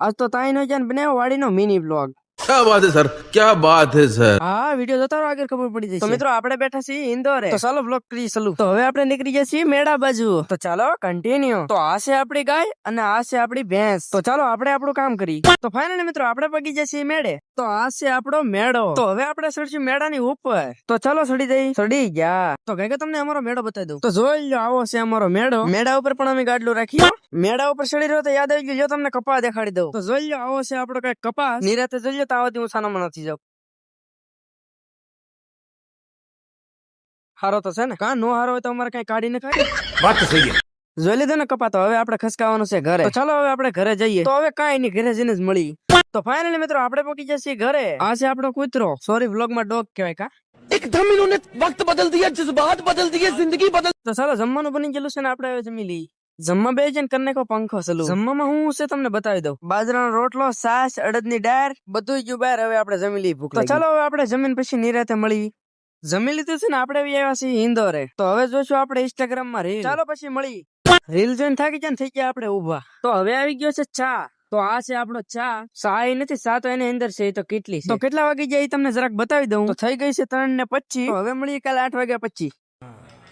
આજ તો તાઈ નો જાન બનાવ્યો વાડીનો મિની બ્લોગ। क्या बात है सर, क्या बात है सर। હા વિડીયો જોતા રહો, આગળ ખબર પડી જશે। તો મિત્રો આપણે બેઠા છીએ ઇન્દોરે, તો ચાલો બ્લોગ કરી ચાલુ। તો હવે આપણે નીકળી જઈએ છીએ મેડા બાજુ, તો ચાલો કન્ટિન્યુ। તો આ છે આપણી ગાય અને આ છે આપણી ભેંસ, તો ચાલો આપણે આપણું કામ કરી। તો ફાઇનલી મિત્રો આપણે પગી જઈએ છીએ મેળે, તો આ છે આપણો મેળો। તો હવે આપણે ચડશું મેળાની ઉપર, તો ચાલો ચડી ગયા। તો ગઈ તમને અમારો મેળો બતાવી દઉં, તો જોઈ લો આવો છે અમારો મેળો। મેળા ઉપર પણ અમે ગાડલું રાખી, મેળા ઉપર ચડી રહ્યો તો યાદ આવી ગયું, જો તમને કપા દેખાડી દઉં, તો જોઈ લો આવો છે આપણો કઈ કપાસ। નિરાતે જોઈ લો તો આવાથી હું સાનામાં નથી જાઉં। હારો તો છે ને, કા નો હારો હોય તો અમારે કઈ કાઢીને ખાય। बात तो सही है। જોઈ લીધો ને કપા, તો હવે આપણે ખસકાવાનું છે ઘરે। તો ચાલો હવે આપણે ઘરે જઈએ। તો હવે કાંઈ નહીં, ઘરે જઈને જ મળી। તો ફાઇનલી મિત્રો આપણે પહોંચી જઈએ ઘરે। આ છે આપણો કૂતરો, સોરી વ્લોગ માં ડોગ કહેવાય કા। एकदम इन्होंने वक्त बदल दिया, जज्बात बदल दिए, जिंदगी बदल। તો ચાલો જમવાનું બની ગયેલું છે ને, આપણે હવે જમી લઈએ। જમવા બે જણ કરને કો પંખો સલુ। જમવામાં હું છે તમને બતાવી દઉં, બાજરાનો રોટલો, છાશ, અડદની દાળ, બધું જ બહાર। હવે આપણે જમી લઈએ, ભૂખ લાગી। તો ચાલો હવે આપણે જમીન પછી નિરાતે મળી। જમી લીધું છે ને, આપણે આવ્યા છીએ ઇન્દોરે, તો હવે જોઈશું આપણે ઇન્સ્ટાગ્રામ માં રીલ। ચાલો પછી મળી। રીલ જોઈને થાકી જાય ને થઈ ગયા આપણે ઉભા। તો હવે આવી ગયો છે ચા, તો આ છે આપણો ચા। ચા એ નથી, ચા તો એની અંદર છે, એ તો કેટલી છે। તો કેટલા વાગે જાય એ તમને જરાક બતાવી દઉં, તો થઈ ગઈ છે 3:25। તો હવે મળીએ કાલે 8:25।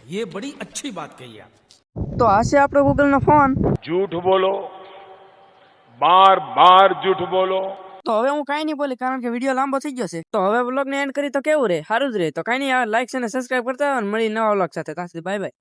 ये बड़ी अच्छी बात कही आप। તો આ છે આપણો ગૂગલ નો ફોન। झूठ बोलो, बार बार झूठ बोलो। તો હવે હું કાંઈ નહીં બોલી, કારણ કે વિડીયો લાંબો થઈ ગયો છે। તો હવે વ્લોગ ને એન્ડ કરી તો કેવું રે, સારું જ રે। તો કાંઈ નહીં, લાઈક અને સબસ્ક્રાઇબ કરતા હોય, મળી નવા વ્લોગ સાથે। ત્યાં સુધી બાય બાય।